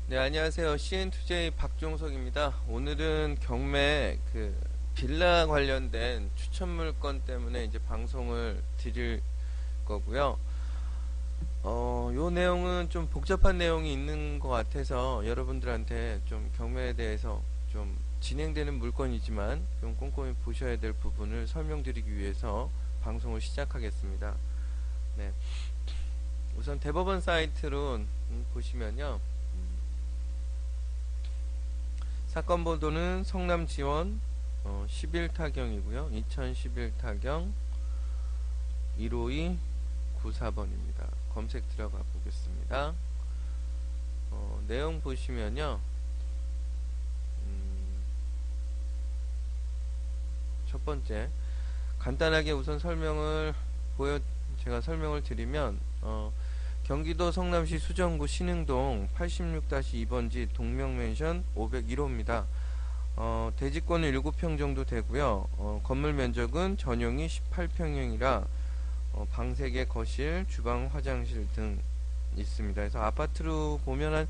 네, 안녕하세요. CN2J 박종석입니다. 오늘은 경매 빌라 관련된 추천 물건 때문에 이제 방송을 드릴 거고요. 요 내용은 좀 복잡한 내용이 있는 것 같아서 여러분들한테 좀 경매에 대해서 좀 진행되는 물건이지만 좀 꼼꼼히 보셔야 될 부분을 설명드리기 위해서 방송을 시작하겠습니다. 네. 우선 대법원 사이트로 보시면요. 사건 보도는 성남지원 11타경이고요. 2011 타경 152 94번입니다. 검색 들어가 보겠습니다. 내용 보시면요. 첫 번째, 간단하게 우선 제가 설명을 드리면, 경기도 성남시 수정구 신흥동 86-2번지 동명맨션 501호입니다. 대지권은 7평 정도 되고요. 건물 면적은 전용이 18평형이라 방 3개, 거실, 주방, 화장실 등 있습니다. 그래서 아파트로 보면 한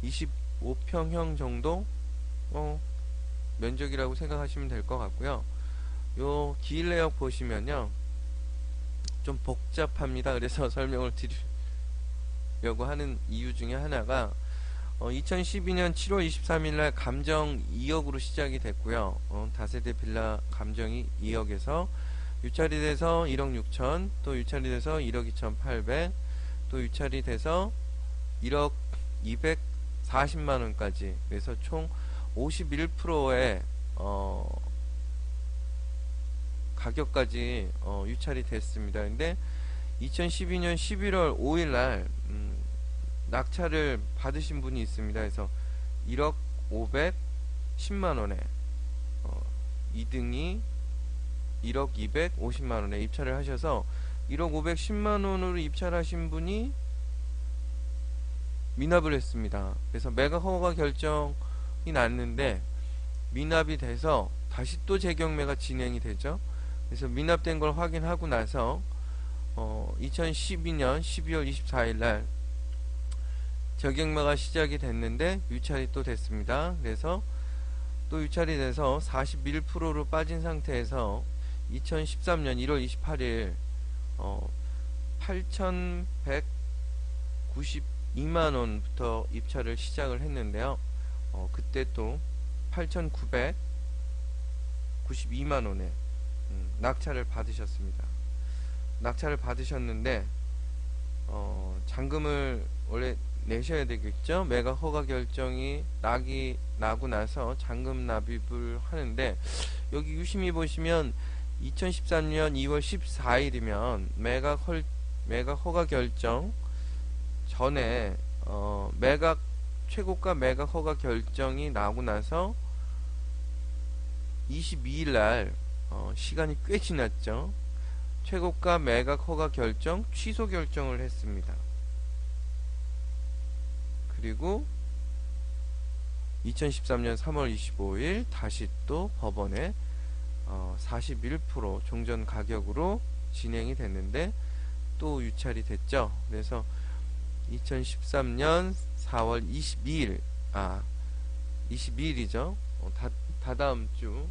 25평형 정도 면적이라고 생각하시면 될 것 같고요. 요 기일 내역 보시면요. 좀 복잡합니다. 그래서 설명을 드리려고 하는 이유 중에 하나가 2012년 7월 23일 날 감정 2억으로 시작이 됐고요. 다세대 빌라 감정이 2억에서 유찰이 돼서 1억 6천, 또 유찰이 돼서 1억 2,800, 또 유찰이 돼서 1억 240만원까지, 그래서 총 51%의 가격까지 유찰이 됐습니다. 근데 2012년 11월 5일 날 낙찰을 받으신 분이 있습니다. 그래서 1억 510만원에 2등이 1억 250만원에 입찰을 하셔서 1억 510만원으로 입찰하신 분이 미납을 했습니다. 그래서 매각 허가 결정이 났는데 미납이 돼서 다시 또 재경매가 진행이 되죠. 그래서 미납된 걸 확인하고 나서 2012년 12월 24일 날 재경매가 시작이 됐는데 유찰이 또 됐습니다. 그래서 또 유찰이 돼서 41%로 빠진 상태에서 2013년 1월 28일 8,192만원부터 입찰을 시작을 했는데요. 그때 또 8,992만원에 낙찰을 받으셨습니다. 낙찰을 받으셨는데 잔금을 원래 내셔야 되겠죠. 매각 허가 결정이 나고 나서 잔금 납입을 하는데, 여기 유심히 보시면 2013년 2월 14일이면 매각 허가 결정 전에 최고가 매각 허가 결정이 나고 나서 22일 날 시간이 꽤 지났죠. 최고가 매각 허가 결정 취소 결정을 했습니다. 그리고 2013년 3월 25일 다시 또 법원에 41% 종전 가격으로 진행이 됐는데 또 유찰이 됐죠. 그래서 2013년 4월 22일이죠. 다다음 주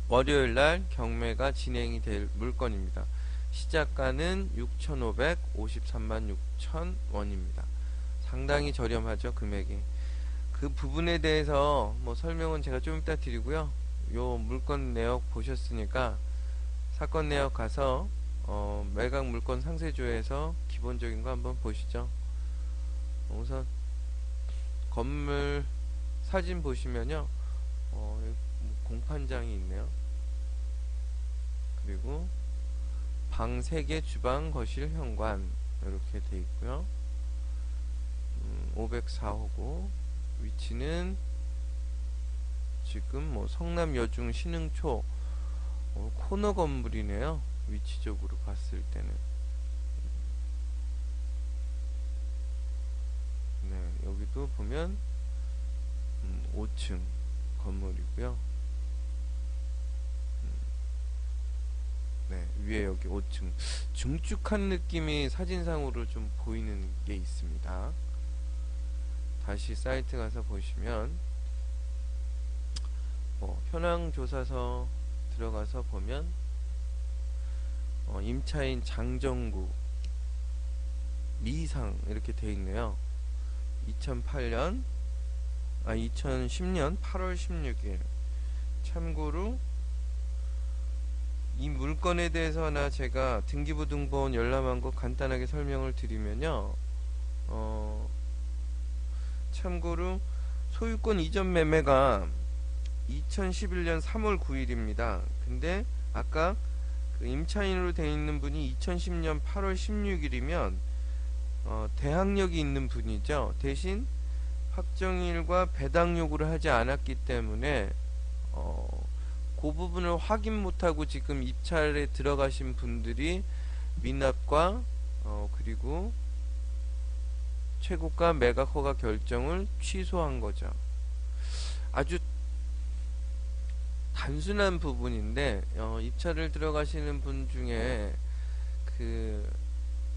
월요일날 경매가 진행이 될 물건입니다. 시작가는 6,553만 6천원입니다. 상당히 저렴하죠, 금액이. 그 부분에 대해서 뭐 설명은 제가 좀 이따 드리고요. 요 물건 내역 보셨으니까 사건 내역 가서 매각 물건 상세조에서 기본적인 거 한번 보시죠. 우선 건물 사진 보시면요, 공판장이 있네요. 그리고 방 3개, 주방, 거실, 현관 이렇게 돼 있고요. 504호고 위치는 지금 뭐 성남 여중 신흥초 코너 건물이네요. 위치적으로 봤을 때는. 네, 여기도 보면 5층 건물이고요. 네, 위에 여기 5층 증축한 느낌이 사진상으로 좀 보이는 게 있습니다. 다시 사이트 가서 보시면 현황조사서 들어가서 보면 임차인 장정구 미상 이렇게 돼 있네요. 2010년 8월 16일. 참고로 이 물건에 대해서나 제가 등기부등본 열람한 거 간단하게 설명을 드리면요. 참고로 소유권 이전 매매가 2011년 3월 9일입니다. 근데 아까 그 임차인으로 되어 있는 분이 2010년 8월 16일이면 대항력이 있는 분이죠. 대신 확정일과 배당 요구를 하지 않았기 때문에 그 부분을 확인 못하고 지금 입찰에 들어가신 분들이 미납과 그리고 최고가 매각 허가 결정을 취소한 거죠. 아주 단순한 부분인데 입찰을 들어가시는 분 중에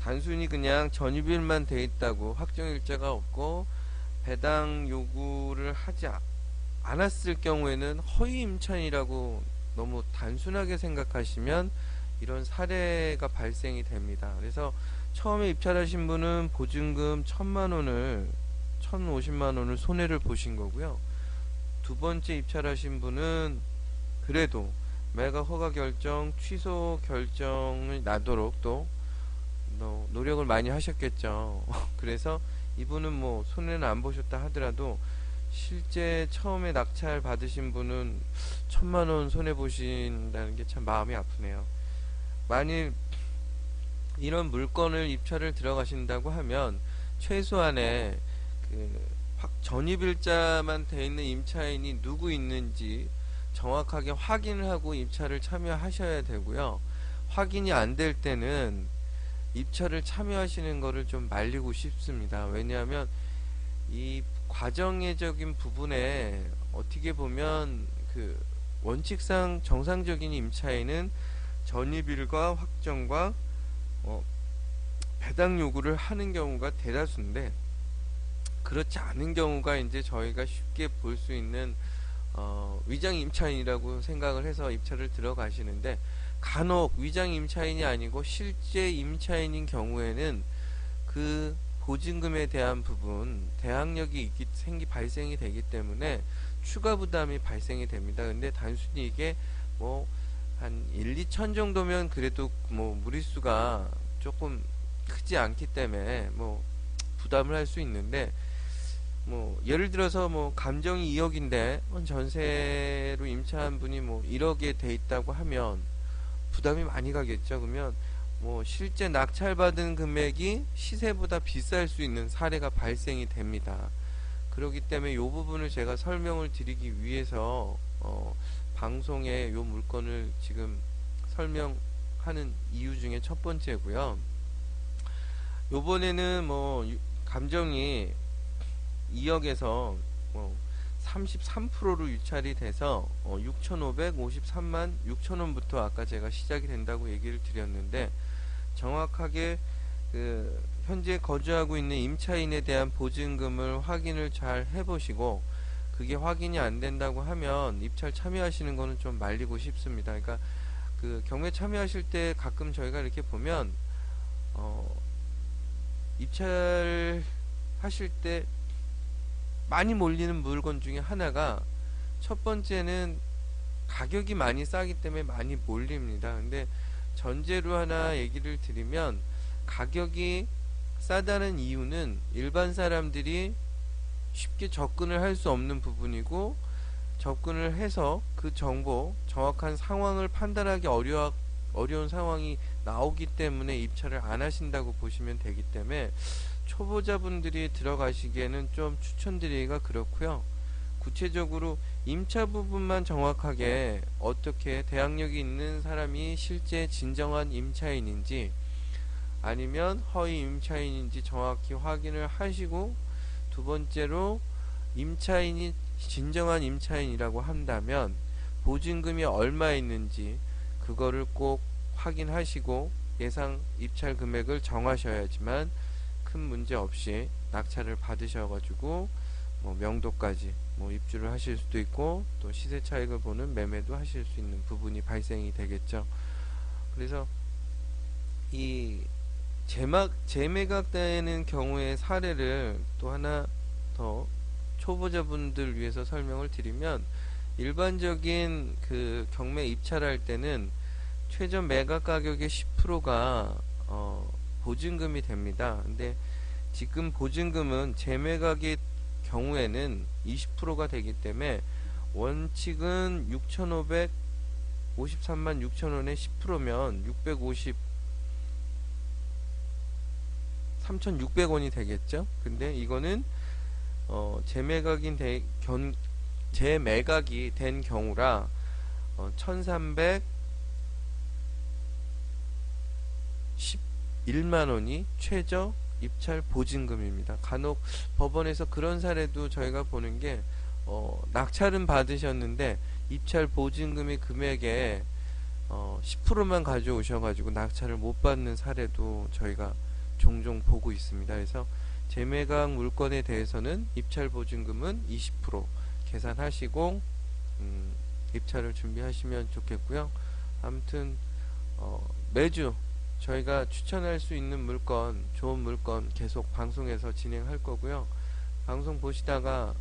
단순히 그냥 전입일만 돼 있다고 확정일자가 없고 배당 요구를 하지 않았을 경우에는 허위 임차인이라고 너무 단순하게 생각하시면 이런 사례가 발생이 됩니다. 그래서 처음에 입찰하신 분은 보증금 1,050만원을 손해를 보신 거고요. 두 번째 입찰하신 분은 그래도 매각 허가 결정 취소 결정을 나도록 또 노력을 많이 하셨겠죠. 그래서 이분은 뭐 손해는 안 보셨다 하더라도 실제 처음에 낙찰 받으신 분은 1,000만원 손해 보신다는 게 참 마음이 아프네요. 만일 이런 물건을 입찰을 들어가신다고 하면 최소한의 전입일자만 돼 있는 임차인이 누구 있는지 정확하게 확인을 하고 입찰을 참여하셔야 되고요. 확인이 안 될 때는 입찰을 참여하시는 거를 좀 말리고 싶습니다. 왜냐하면 이 과정의적인 부분에 어떻게 보면 원칙상 정상적인 임차인은 전입일과 확정과 배당 요구를 하는 경우가 대다수인데 그렇지 않은 경우가 이제 저희가 쉽게 볼 수 있는 위장 임차인이라고 생각을 해서 입찰을 들어가시는데 간혹 위장 임차인이 아니고 실제 임차인인 경우에는 그 보증금에 대한 부분 대항력이 발생이 되기 때문에 추가 부담이 발생이 됩니다. 근데 단순히 이게 한 1, 2천 정도면 그래도 무리수가 조금 크지 않기 때문에 부담을 할 수 있는데 예를 들어서 감정이 2억인데 전세로 임차한 분이 1억에 돼 있다고 하면 부담이 많이 가겠죠. 그러면 실제 낙찰받은 금액이 시세보다 비쌀 수 있는 사례가 발생이 됩니다. 그렇기 때문에 이 부분을 제가 설명을 드리기 위해서 방송에 이 물건을 지금 설명하는 이유 중에 첫 번째고요. 요번에는 감정이 2억에서 33%로 유찰이 돼서 6,553만 6천원부터 아까 제가 시작이 된다고 얘기를 드렸는데 정확하게 현재 거주하고 있는 임차인에 대한 보증금을 확인을 잘 해보시고 그게 확인이 안 된다고 하면 입찰 참여하시는 거는 좀 말리고 싶습니다. 그러니까 경매 참여하실 때 가끔 저희가 이렇게 보면 입찰 하실 때 많이 몰리는 물건 중에 하나가 첫 번째는 가격이 많이 싸기 때문에 많이 몰립니다. 근데 전제로 하나 얘기를 드리면 가격이 싸다는 이유는 일반 사람들이 쉽게 접근을 할 수 없는 부분이고 접근을 해서 그 정보 정확한 상황을 판단하기 어려운 상황이 나오기 때문에 입찰을 안 하신다고 보시면 되기 때문에 초보자분들이 들어가시기에는 좀 추천드리기가 그렇고요. 구체적으로 임차 부분만 정확하게 어떻게 대항력이 있는 사람이 실제 진정한 임차인인지 아니면 허위 임차인인지 정확히 확인을 하시고 두 번째로 임차인이 진정한 임차인이라고 한다면 보증금이 얼마 있는지 그거를 꼭 확인하시고 예상 입찰 금액을 정하셔야지만 큰 문제 없이 낙찰을 받으셔가지고 뭐 명도까지 뭐 입주를 하실 수도 있고 또 시세 차익을 보는 매매도 하실 수 있는 부분이 발생이 되겠죠. 그래서 이 재매각되는 경우의 사례를 또 하나 더 초보자분들 위해서 설명을 드리면, 일반적인 그 경매 입찰할 때는 최저 매각 가격의 10%가 보증금이 됩니다. 근데 지금 보증금은 재매각의 경우에는 20%가 되기 때문에 원칙은 6,553만 6천원에 10%면 3,600원이 되겠죠. 근데 이거는 재매각이 된 경우라 1,311만원이 최저 입찰 보증금입니다. 간혹 법원에서 그런 사례도 저희가 보는 게, 낙찰은 받으셨는데 입찰 보증금이 금액에 10%만 가져오셔가지고 낙찰을 못 받는 사례도 저희가 종종 보고 있습니다. 그래서 재매각 물건에 대해서는 입찰 보증금은 20% 계산하시고 입찰을 준비하시면 좋겠고요. 아무튼 매주 저희가 추천할 수 있는 물건, 좋은 물건 계속 방송에서 진행할 거고요. 방송 보시다가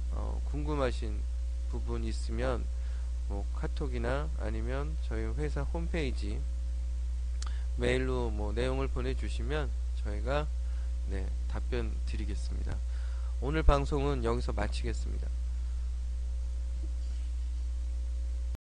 궁금하신 부분 있으면 뭐 카톡이나 아니면 저희 회사 홈페이지 메일로 뭐 내용을 보내주시면 저희가 답변 드리겠습니다. 오늘 방송은 여기서 마치겠습니다.